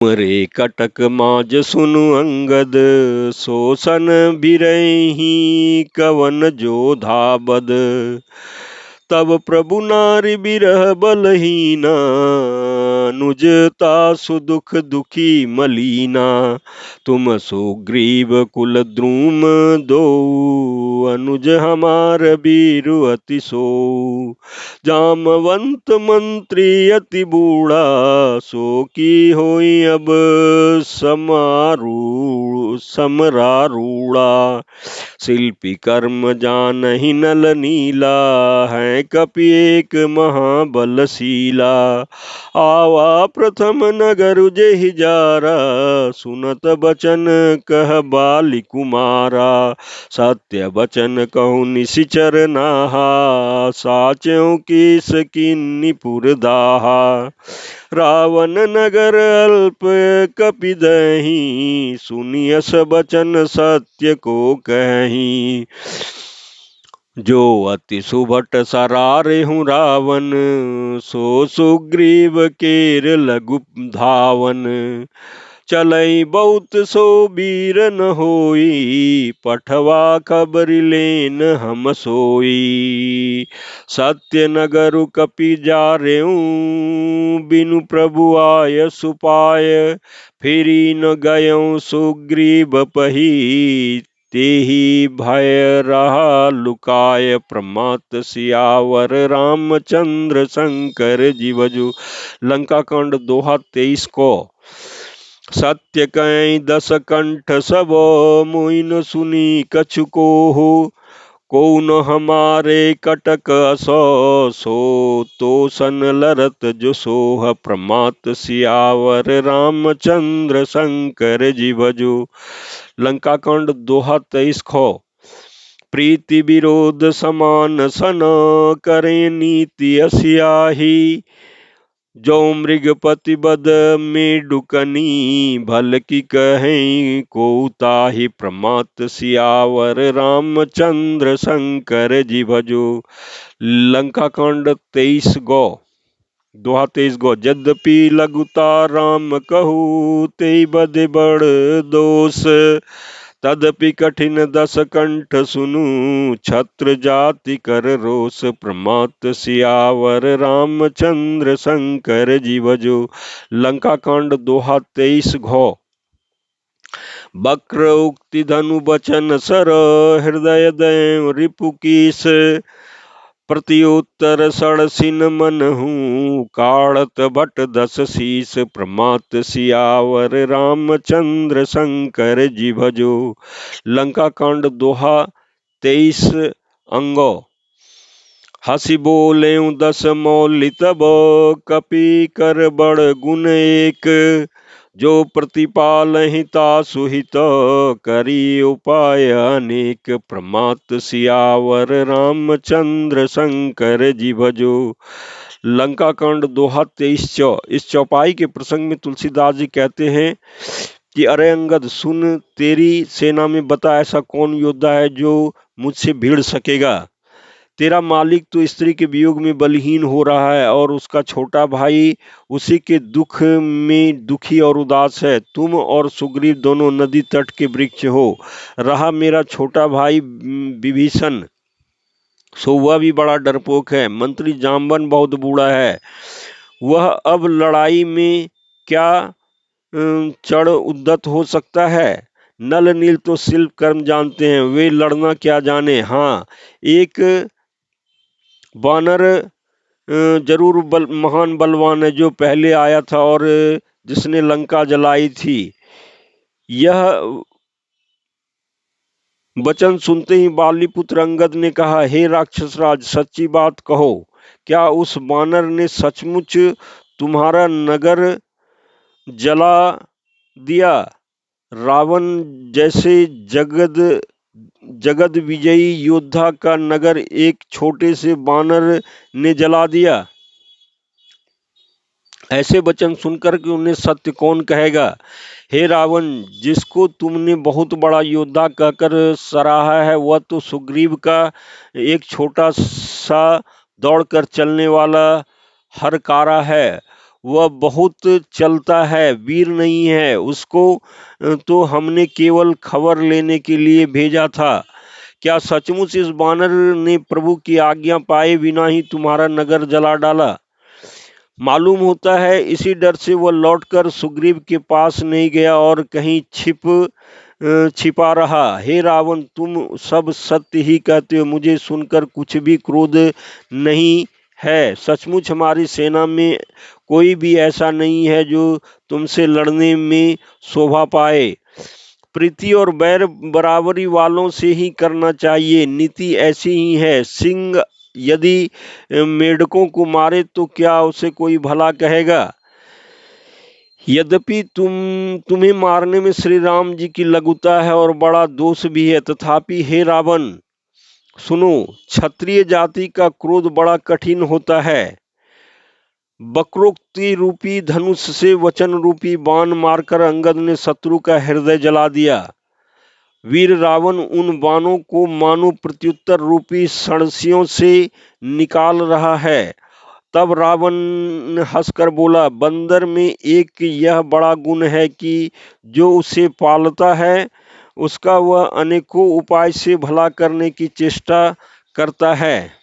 रे कटक माज सुनु अंगद, सोसन बिरही कवन जोधा बद। तब प्रभु नारि बिरह बलहीना, नुजता सुदुख दुखी मलीना। तुम सुग्रीव कुल द्रुम दो, अनुज हमार बीरु अति सो। जामवंत मंत्री अति बूढ़ा, सो की होई अब समरारूढ़ा। शिल्पी कर्म जानहि नल नीला, है कपि एक महाबलशीला। आवा प्रथम नगर जेहि जारा, सुनत बचन कह बाली कुमारा। सत्य बचन कहूँ निशिचर नाहा, साच्यों कीस किन्नी पुरदाहा। रावण नगर अल्प कपि दही, सुनियस बचन सत्य को कहीं। जो अति सुभट सरारे हूँ रावण, सो सुग्रीव केर लघु धावन। चलई बहुत सो वीर न होई, पठवा खबर लेन हम सोई। सत्य नगरु कपि जारेऊ, बिनु प्रभु आय सुपाय। फिरी न गयऊँ सुग्रीव पही, तेहि भय रहा लुकाय। प्रमात सियावर रामचंद्र शंकर जीवजु। लंका कांड दोहा 23 को। सत्य कई 10 कंठ सब, मोइन सुनी कछु कोहु। को न हमारे कटक असो, सो तोसन लरत जो सोह। प्रमात सियावर रामचंद्र शंकर जीवजु। लंका कांड दोहा 23 खो। प्रीति विरोध समान सन, करे नीति असियाही। जो मृगपति बद में डुकनी, भल की कहें को ताहि। प्रमात सियावर रामचंद्र शंकर जी भजो। लंका कांड 23 गो। दोहा 23 गो। यद्यपि लघुता राम कहू, ते बद बड़ दोष। तदपि कठिन 10 कंठ सुनु, छत्र जाति कर रोष। प्रमात सियावर रामचंद्र शंकर जीवजो। लंका कांड दोहा 23 घो। वक्र उक्ति धनु बचन सर, हृदय दैव रिपु कीस। प्रत्युत्तर सड़सिन मनहु, काढ़त भट 10 शीस। प्रमात सियावर रामचंद्र शंकर जी भजो। लंका कांड दोहा 23 अंगो। हसी बोले 10 मौलि तब, कपि कर बड़ गुण एक। जो प्रतिपालहि तासु हित, करी उपाय अनेक। प्रमात सियावर रामचंद्र शंकर जी भजो। लंका कांड दोहा 23 चौ। इस चौपाई के प्रसंग में तुलसीदास जी कहते हैं कि अरे अंगद सुन, तेरी सेना में बता ऐसा कौन योद्धा है जो मुझसे भिड़ सकेगा। तेरा मालिक तो स्त्री के वियोग में बलहीन हो रहा है, और उसका छोटा भाई उसी के दुख में दुखी और उदास है। तुम और सुग्रीव दोनों नदी तट के वृक्ष हो। रहा मेरा छोटा भाई विभीषण, सो वह भी बड़ा डरपोक है। मंत्री जाम्बन बहुत बूढ़ा है, वह अब लड़ाई में क्या चढ़ उद्यत हो सकता है। नल नील तो शिल्प कर्म जानते हैं, वे लड़ना क्या जाने। हाँ, एक वानर जरूर महान बलवान है, जो पहले आया था और जिसने लंका जलाई थी। यह वचन सुनते ही बालीपुत्र अंगद ने कहा, हे राक्षस राज, सच्ची बात कहो, क्या उस वानर ने सचमुच तुम्हारा नगर जला दिया। रावण जैसे जगद विजयी योद्धा का नगर एक छोटे से वानर ने जला दिया। ऐसे वचन सुनकर कि उन्हें सत्य कौन कहेगा। हे रावण, जिसको तुमने बहुत बड़ा योद्धा कहकर सराहा है, वह तो सुग्रीव का एक छोटा सा दौड़कर चलने वाला हरकारा है। वह बहुत चलता है, वीर नहीं है, उसको तो हमने केवल खबर लेने के लिए भेजा था। क्या सचमुच इस बानर ने प्रभु की आज्ञा पाए बिना ही तुम्हारा नगर जला डाला? मालूम होता है इसी डर से वह लौटकर सुग्रीव के पास नहीं गया और कहीं छिपा रहा। हे रावण, तुम सब सत्य ही कहते हो, मुझे सुनकर कुछ भी क्रोध नहीं है। सचमुच हमारी सेना में कोई भी ऐसा नहीं है जो तुमसे लड़ने में शोभा पाए। प्रीति और बैर बराबरी वालों से ही करना चाहिए, नीति ऐसी ही है। सिंह यदि मेढकों को मारे तो क्या उसे कोई भला कहेगा? यद्यपि तुम्हें मारने में श्री राम जी की लघुता है और बड़ा दोष भी है, तथापि हे रावण सुनो, क्षत्रिय जाति का क्रोध बड़ा कठिन होता है। वक्रोक्ति रूपी धनुष से वचन रूपी बाण मारकर अंगद ने शत्रु का हृदय जला दिया। वीर रावण उन बाणों को मानो प्रत्युत्तर रूपी सड़सियों से निकाल रहा है। तब रावण हंसकर बोला, बंदर में एक यह बड़ा गुण है कि जो उसे पालता है उसका वह अनेकों उपाय से भला करने की चेष्टा करता है।